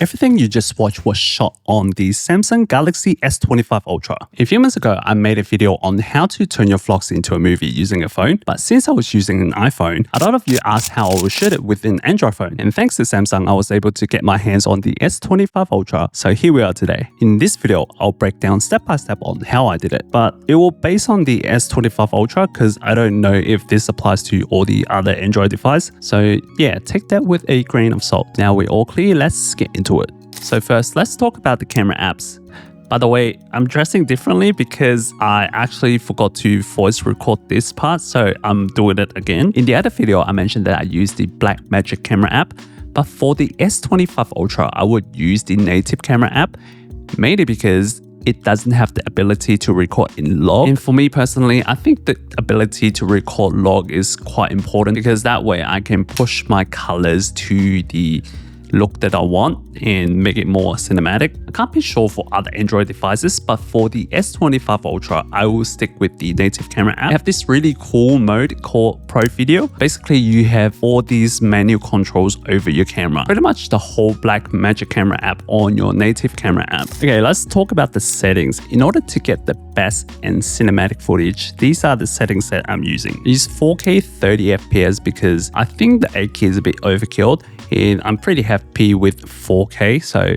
Everything you just watched was shot on the Samsung Galaxy S25 Ultra. A few months ago, I made a video on how to turn your vlogs into a movie using a phone, but since I was using an iPhone, a lot of you asked how I would shoot it with an Android phone, and thanks to Samsung, I was able to get my hands on the S25 Ultra, so here we are today. In this video, I'll break down step by step on how I did it, but it will base on the S25 Ultra because I don't know if this applies to all the other Android devices, so yeah, take that with a grain of salt. Now we're all clear, let's get into it. So first, let's talk about the camera apps. By the way, I'm dressing differently because I actually forgot to voice record this part, so I'm doing it again. In the other video, I mentioned that I used the Blackmagic camera app, but for the S25 Ultra, I would use the native camera app, mainly because it doesn't have the ability to record in log. And for me personally, I think the ability to record log is quite important because that way I can push my colors to the look that I want and make it more cinematic. I can't be sure for other Android devices, but for the S25 Ultra, I will stick with the native camera app. I have this really cool mode called Pro Video. Basically, you have all these menu controls over your camera. Pretty much the whole Blackmagic camera app on your native camera app. Okay, let's talk about the settings. In order to get the best and cinematic footage, these are the settings that I'm using. I use 4K 30 FPS because I think the 8K is a bit overkill, and I'm pretty happy with 4K, so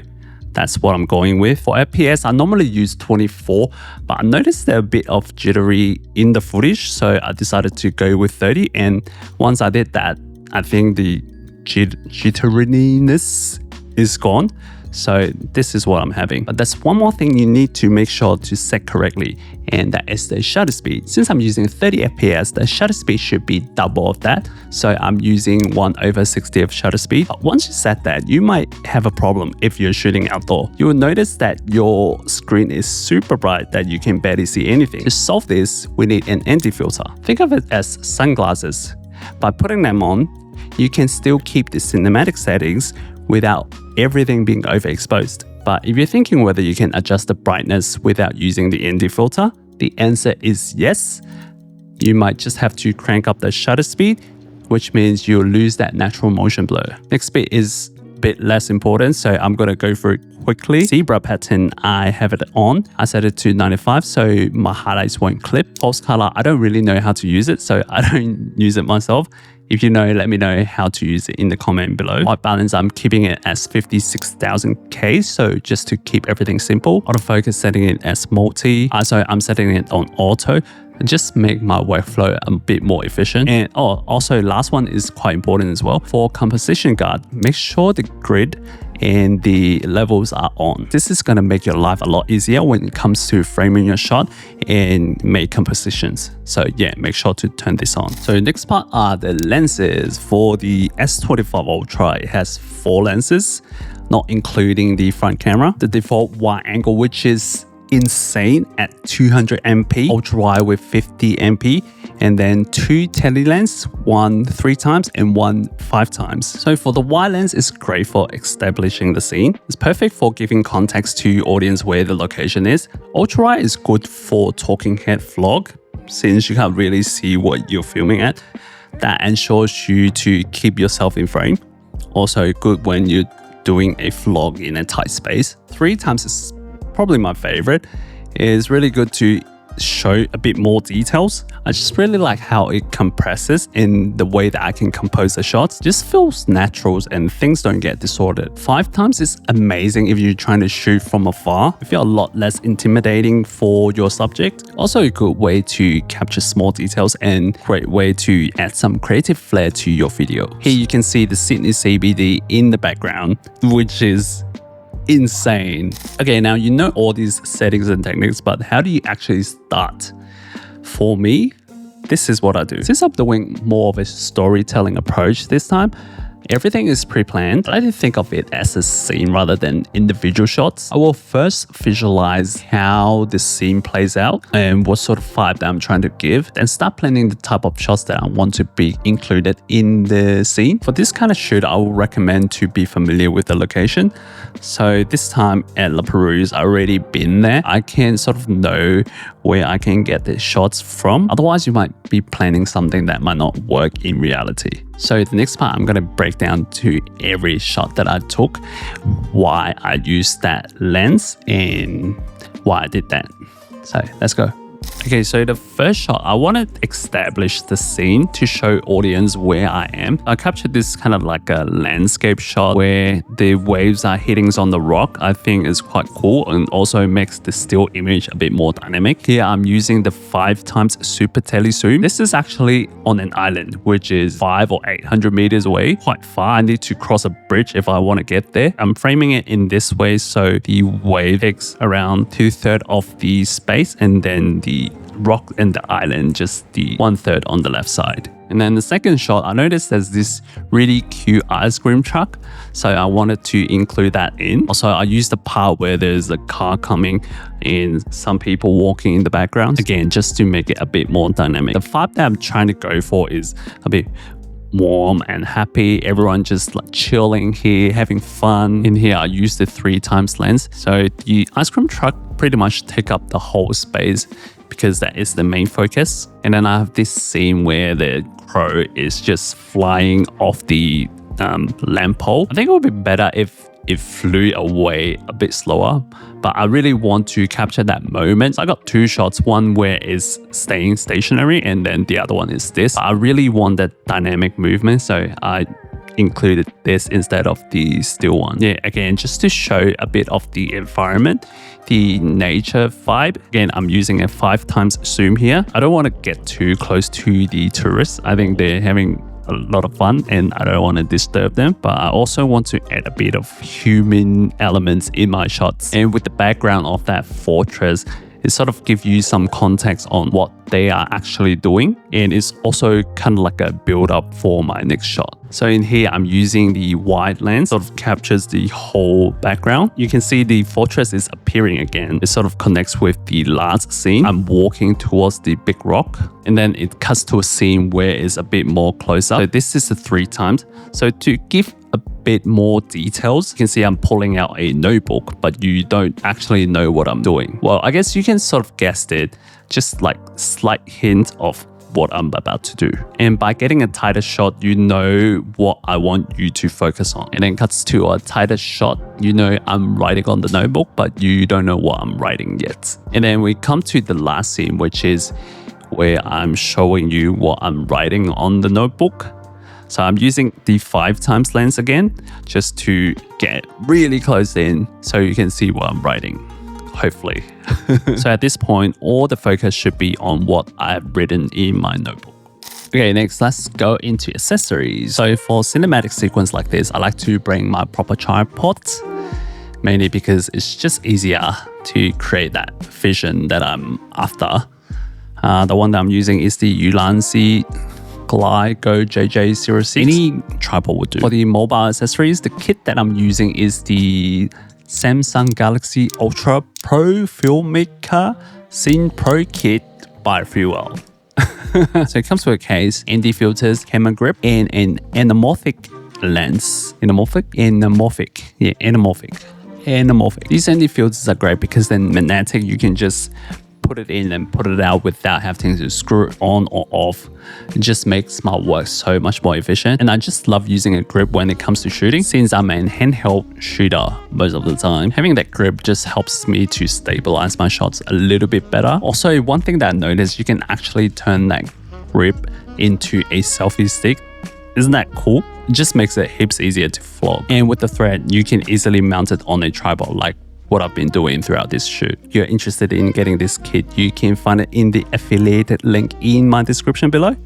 that's what I'm going with. For FPS, I normally use 24, but I noticed they're a bit of jittery in the footage, so I decided to go with 30, and once I did that, I think the jitteriness is gone. So this is what I'm having. But there's one more thing you need to make sure to set correctly, and that is the shutter speed. Since I'm using 30 FPS, the shutter speed should be double of that. So I'm using 1/60 shutter speed. But once you set that, you might have a problem if you're shooting outdoor. You will notice that your screen is super bright that you can barely see anything. To solve this, we need an anti-filter. Think of it as sunglasses. By putting them on, you can still keep the cinematic settings without everything being overexposed. But if you're thinking whether you can adjust the brightness without using the ND filter, the answer is yes. You might just have to crank up the shutter speed, which means you'll lose that natural motion blur. Next bit is a bit less important, so I'm gonna go through it quickly. Zebra pattern, I have it on. I set it to 95, so my highlights won't clip. False color, I don't really know how to use it, so I don't use it myself. If you know, let me know how to use it in the comment below. White balance, I'm keeping it as 56,000K, so just to keep everything simple. Autofocus, setting it as multi. ISO, I'm setting it on auto. Just make my workflow a bit more efficient. And also last one is quite important as well. For composition guard, make sure the grid and the levels are on. This is going to make your life a lot easier when it comes to framing your shot and make compositions. So yeah, make sure to turn this on. So next part are the lenses. For the S25 Ultra, it has 4 lenses, not including the front camera. The default wide angle, which is insane at 200 MP, ultra wide with 50 MP, and then 2 tele lens, one 3 times and one 5 times. So for the wide lens, it's great for establishing the scene. It's perfect for giving context to audience where the location is. Ultra wide is good for talking head vlog, since you can't really see what you're filming at. That ensures you to keep yourself in frame. Also good when you're doing a vlog in a tight space. 3 times is probably my favorite. It's really good to show a bit more details. I just really like how it compresses in the way that I can compose the shots. Just feels natural and things don't get distorted. 5 times is amazing if you're trying to shoot from afar. I feel a lot less intimidating for your subject. Also a good way to capture small details and great way to add some creative flair to your video. Here you can see the Sydney CBD in the background, which is insane. Okay, now you know all these settings and techniques, but how do you actually start? For me, this is what I do. Since I'm doing more of a storytelling approach this time, everything is pre-planned. I like to think of it as a scene rather than individual shots. I will first visualize how the scene plays out and what sort of vibe that I'm trying to give, then start planning the type of shots that I want to be included in the scene. For this kind of shoot, I will recommend to be familiar with the location. So this time at La Perouse, I already been there. I can sort of know where I can get the shots from. Otherwise, you might be planning something that might not work in reality. So the next part, I'm going to break down to every shot that I took, why I used that lens and why I did that. So let's go. Okay, so the first shot, I want to establish the scene to show audience where I am. I captured this kind of like a landscape shot where the waves are hitting on the rock. I think is quite cool and also makes the still image a bit more dynamic. Here I'm using the 5x super tele zoom. This is actually on an island, which is 500 or 800 meters away, quite far. I need to cross a bridge if I want to get there. I'm framing it in this way so the wave takes around 2/3 of the space and then the rock and the island just the 1/3 on the left side. And then the second shot, I noticed there's this really cute ice cream truck, so I wanted to include that in. Also, I used the part where there's a car coming and some people walking in the background, again just to make it a bit more dynamic. The vibe that I'm trying to go for is a bit warm and happy. Everyone just like chilling here, having fun. In here, I used the 3x lens. So the ice cream truck pretty much take up the whole space because that is the main focus. And then I have this scene where the crow is just flying off the lamppost. I think it would be better if it flew away a bit slower, but I really want to capture that moment. So I got two shots, one where it's staying stationary and then the other one is this. I really want that dynamic movement, so I included this instead of the still one. Yeah, again, just to show a bit of the environment, the nature vibe. Again, I'm using a 5x zoom here. I don't want to get too close to the tourists. I think they're having a lot of fun and I don't want to disturb them, but I also want to add a bit of human elements in my shots. And with the background of that fortress, it sort of gives you some context on what they are actually doing, and it's also kind of like a build up for my next shot. So in here, I'm using the wide lens, sort of captures the whole background. You can see the fortress is appearing again. It sort of connects with the last scene. I'm walking towards the big rock, and then it cuts to a scene where it's a bit more closer. So this is the 3x. So to give a bit more details, you can see I'm pulling out a notebook, but you don't actually know what I'm doing. Well, I guess you can sort of guess it, just like slight hint of what I'm about to do. And by getting a tighter shot, you know what I want you to focus on. And then cuts to a tighter shot, you know I'm writing on the notebook, but you don't know what I'm writing yet. And then we come to the last scene, which is where I'm showing you what I'm writing on the notebook. So I'm using the 5x lens again, just to get really close in so you can see what I'm writing, hopefully. So at this point, all the focus should be on what I've written in my notebook. Okay, next let's go into accessories. So for cinematic sequence like this, I like to bring my proper tripod, mainly because it's just easier to create that vision that I'm after. The one that I'm using is the Davinci Glide Go JJ06. Any tripod would do. For the mobile accessories, the kit that I'm using is the Samsung Galaxy Ultra Pro Filmmaker Scene Pro Kit by Freewell. So it comes with a case, ND filters, camera grip, and an anamorphic lens. Anamorphic. These ND filters are great because they're magnetic. You can just put it in and put it out without having to screw it on or off. It just makes my work so much more efficient. And I just love using a grip when it comes to shooting, since I'm a handheld shooter most of the time. Having that grip just helps me to stabilize my shots a little bit better. Also, one thing that I noticed, you can actually turn that grip into a selfie stick. Isn't that cool? It just makes it heaps easier to vlog. And with the thread, you can easily mount it on a tripod like what I've been doing throughout this shoot. If you're interested in getting this kit, you can find it in the affiliated link in my description below.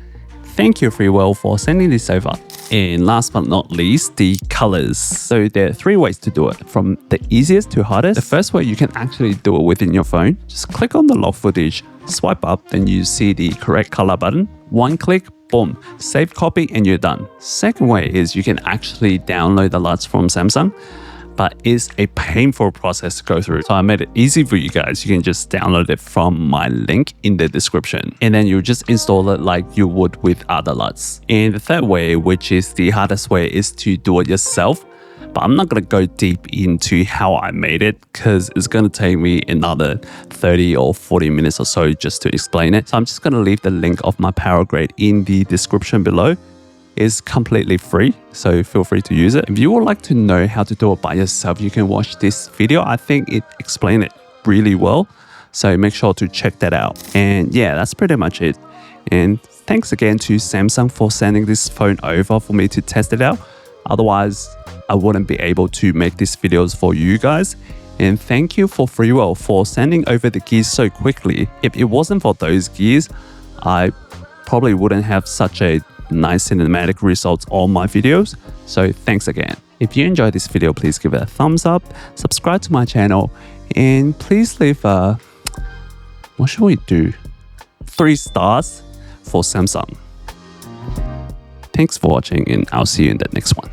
Thank you Freewell for sending this over. And last but not least, the colors. So there are 3 ways to do it, from the easiest to hardest. The first way, you can actually do it within your phone. Just click on the log footage, swipe up, then you see the correct color button. One click, boom, save copy, and you're done. Second way is you can actually download the LUTs from Samsung, but it's a painful process to go through. So I made it easy for you guys. You can just download it from my link in the description. And then you just install it like you would with other LUTs. And the third way, which is the hardest way, is to do it yourself. But I'm not going to go deep into how I made it because it's going to take me another 30 or 40 minutes or so just to explain it. So I'm just going to leave the link of my PowerGrade in the description below. is completely free, so feel free to use it. If you would like to know how to do it by yourself, you can watch this video. I think it explained it really well, so make sure to check that out. And yeah, that's pretty much it. And thanks again to Samsung for sending this phone over for me to test it out. Otherwise, I wouldn't be able to make these videos for you guys. And thank you for Freewell for sending over the gears so quickly. If it wasn't for those gears, I probably wouldn't have such a nice cinematic results on my videos. So thanks again. If you enjoyed this video, please give it a thumbs up, subscribe to my channel, and please leave what should we do? 3 stars for Samsung. Thanks for watching, and I'll see you in the next one.